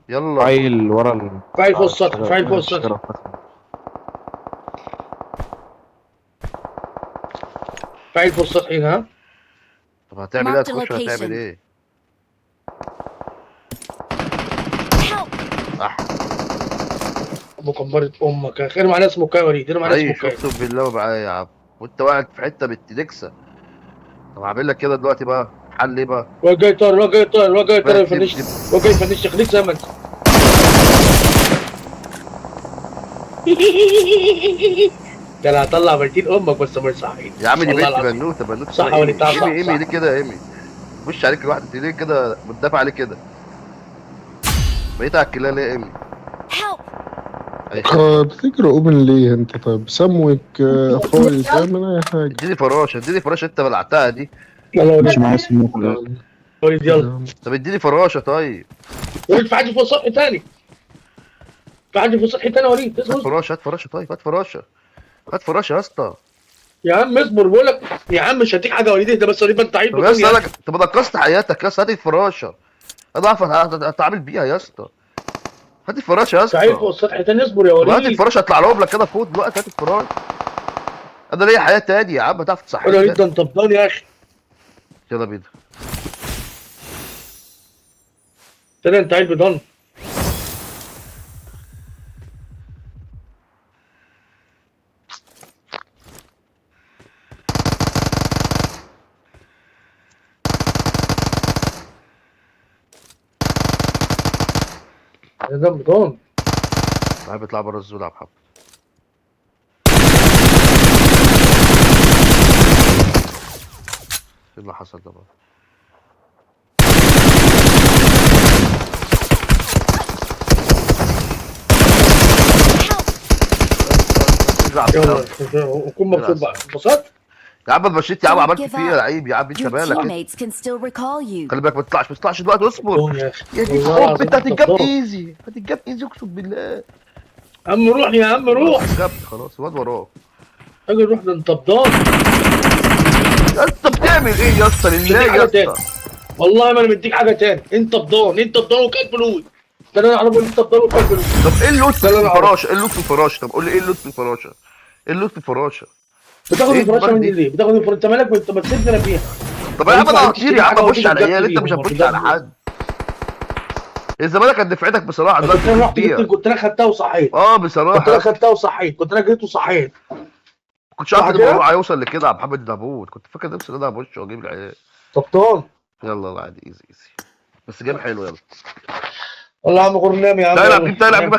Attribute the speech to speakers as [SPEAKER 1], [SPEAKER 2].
[SPEAKER 1] يلا.
[SPEAKER 2] فايل ورا
[SPEAKER 3] فايل فوق السطح، فايل فوق السطح.
[SPEAKER 2] الشجرة.
[SPEAKER 3] فايل فوق السطح هنا. ها
[SPEAKER 1] طب هتعمل ايه؟
[SPEAKER 4] Marked a
[SPEAKER 1] هتخش هتعمل
[SPEAKER 4] location.
[SPEAKER 1] ايه؟
[SPEAKER 4] Help!
[SPEAKER 3] مكبرة امك يا اخي، ارمي عليها سموكايه يا وليد، ارمي عليها
[SPEAKER 1] اي
[SPEAKER 3] سموكايه.
[SPEAKER 1] شفت بالله معايا يا عم، وانت واقع في حته بنت نكسه. طب هعمل لك كده دلوقتي بقى، حل ايه بقى؟
[SPEAKER 3] الواد جاي طاير، الواد جاي طاير، الواد جاي
[SPEAKER 1] بقى
[SPEAKER 3] طاير
[SPEAKER 1] تجيب
[SPEAKER 3] يفنشني، الواد جاي يفنشني، خليك زي ما انت. ده انا هطلع بنتين امك بس مش صحيح.
[SPEAKER 1] يا عم دي
[SPEAKER 3] والله
[SPEAKER 1] بنت
[SPEAKER 3] العظيم.
[SPEAKER 1] بنوته بنوته
[SPEAKER 3] صح
[SPEAKER 1] اسمها
[SPEAKER 3] يا وليد،
[SPEAKER 1] ايمي.
[SPEAKER 3] صح
[SPEAKER 1] ايمي
[SPEAKER 3] صح.
[SPEAKER 1] ليه كده يا ايمي؟ خش عليك لوحدك، انت ليه كده بتدافع عليه كده؟ بقيت على الكلاه ليه يا ايمي؟
[SPEAKER 4] Help!
[SPEAKER 1] اي خدمه.
[SPEAKER 5] بتجري اوبن ليه انت؟ طيب سموك فايل تعمل اي حاجة.
[SPEAKER 1] اديني فراشه، اديني فراشه، انت بلعتها دي.
[SPEAKER 3] يلا يا
[SPEAKER 2] مش
[SPEAKER 3] وليد،
[SPEAKER 2] معايا سموك لا.
[SPEAKER 5] يلا.
[SPEAKER 3] وليد يلا.
[SPEAKER 1] طب اديني فراشه طيب.
[SPEAKER 3] وليد في حد فوق سطح تاني، في حد فوق سطح تاني يا وليد،
[SPEAKER 1] هات
[SPEAKER 3] اصبر.
[SPEAKER 1] فراشه، هات فراشه طيب، هات فراشه. هات فراشه يا اسطى.
[SPEAKER 3] يا عم اصبر بقول لك يا عم، مش هديك حاجه يا وليد، اهدى بس يا وليد، ما انت عيب
[SPEAKER 1] طب يا
[SPEAKER 3] بتقول
[SPEAKER 1] اسطى
[SPEAKER 3] يا
[SPEAKER 1] انا
[SPEAKER 3] اخي.
[SPEAKER 1] انت نقصت حياتك يا اسطى، هات الفراشه. انا اعرف اتعامل بيها يا اسطى. هات الفراشه يا
[SPEAKER 3] انت عيب فوق
[SPEAKER 1] اسطى.
[SPEAKER 3] السطح تاني، اصبر يا
[SPEAKER 1] طب هات
[SPEAKER 3] وليد.
[SPEAKER 1] الفراشه، اطلع لهم لك كده فوق دلوقتي، هات الفراشه. انا ليا حياه تاني يا عم، هتعرف
[SPEAKER 3] يا
[SPEAKER 1] تصحيني
[SPEAKER 3] وليد ده
[SPEAKER 1] تاني.
[SPEAKER 3] انت بضان يا اخي.
[SPEAKER 1] يلا بينا.
[SPEAKER 3] تاني انت عيب بضان. ده بضان.
[SPEAKER 1] تعال بيطلع بره الزول يا محمد. ايه اللي حصل ده بقى؟ ارجع
[SPEAKER 3] يلا
[SPEAKER 1] بسرعة.
[SPEAKER 3] وكون مبسوط بقى، انبسطت.
[SPEAKER 1] يا عم مشيت يا عم،
[SPEAKER 4] Don't
[SPEAKER 1] عملت
[SPEAKER 4] give
[SPEAKER 1] فيه ايه يا
[SPEAKER 4] up.
[SPEAKER 1] لعيب يا عم؟ انت
[SPEAKER 4] Your
[SPEAKER 1] مالك انت؟
[SPEAKER 4] teammates can still recall you.
[SPEAKER 1] خلي بالك ما تطلعش، ما تطلعش دلوقتي، اصبر.
[SPEAKER 3] بضان يا اخي،
[SPEAKER 1] يا دي
[SPEAKER 3] والله
[SPEAKER 1] الحب،
[SPEAKER 3] العظيم
[SPEAKER 1] انت هتتجاب
[SPEAKER 3] بضان.
[SPEAKER 1] ايزي، هتتجاب ايزي اقسم بالله.
[SPEAKER 3] يا عم روح يا عم روح.
[SPEAKER 1] اتجبت خلاص، الواد وراه.
[SPEAKER 3] اجي روح، ده انت بضان.
[SPEAKER 1] يا اسطى بتعمل ايه يا اسطى؟
[SPEAKER 3] مش
[SPEAKER 1] لله
[SPEAKER 3] هديك
[SPEAKER 1] يا
[SPEAKER 3] حاجه تاني،
[SPEAKER 1] اسطى.
[SPEAKER 3] والله ما انا مديك حاجه تاني، انت بضان، انت بضان وكلب فلوس. ده انا اعرفه ان انت بضان وكلب فلوس.
[SPEAKER 1] طب ايه اللوت في
[SPEAKER 3] ده اللي انا اعرفه.
[SPEAKER 1] الفراشه؟ ايه اللوت في الفراشه؟ طب قول لي ايه اللوت في الفراشه؟ ايه اللوت في الفراشه؟
[SPEAKER 3] بتاخد
[SPEAKER 1] ايه
[SPEAKER 3] الفراشه
[SPEAKER 1] الدماغ
[SPEAKER 3] مني
[SPEAKER 1] دي؟
[SPEAKER 3] ليه؟ بتاخد الفراشه، انت مالك؟ انت ما تسيبني انا فيها.
[SPEAKER 1] طب يا عم انا هطير يا عم، ابص على العيال، انت مش
[SPEAKER 3] بيهم
[SPEAKER 1] هتبص على حد. الزمالك كانت دفعتك بصراحه
[SPEAKER 3] كنت
[SPEAKER 1] دلوقتي
[SPEAKER 3] انا رحت جبت،
[SPEAKER 1] بتضيع.
[SPEAKER 3] كنت انا خدتها وصحيت.
[SPEAKER 1] اه
[SPEAKER 3] كنت انا
[SPEAKER 1] بصراحه.
[SPEAKER 3] خدتها وصحيت، كنت انا جريت وصحيت.
[SPEAKER 1] كنتش عارف
[SPEAKER 3] صح
[SPEAKER 1] ان
[SPEAKER 3] كده؟
[SPEAKER 1] الموضوع هيوصل لكده يا محمد دابوت، كنت فاكر نفسي ان انا هخش واجيب العيال.
[SPEAKER 3] طبطان.
[SPEAKER 1] يلا يلا عادي، ايزي ايزي. بس جيم حلو، يلا.
[SPEAKER 3] والله يا عم غرنام يا عم،
[SPEAKER 1] لا العب
[SPEAKER 3] يلا
[SPEAKER 1] جيم تاني، العب
[SPEAKER 3] نام.
[SPEAKER 1] جيم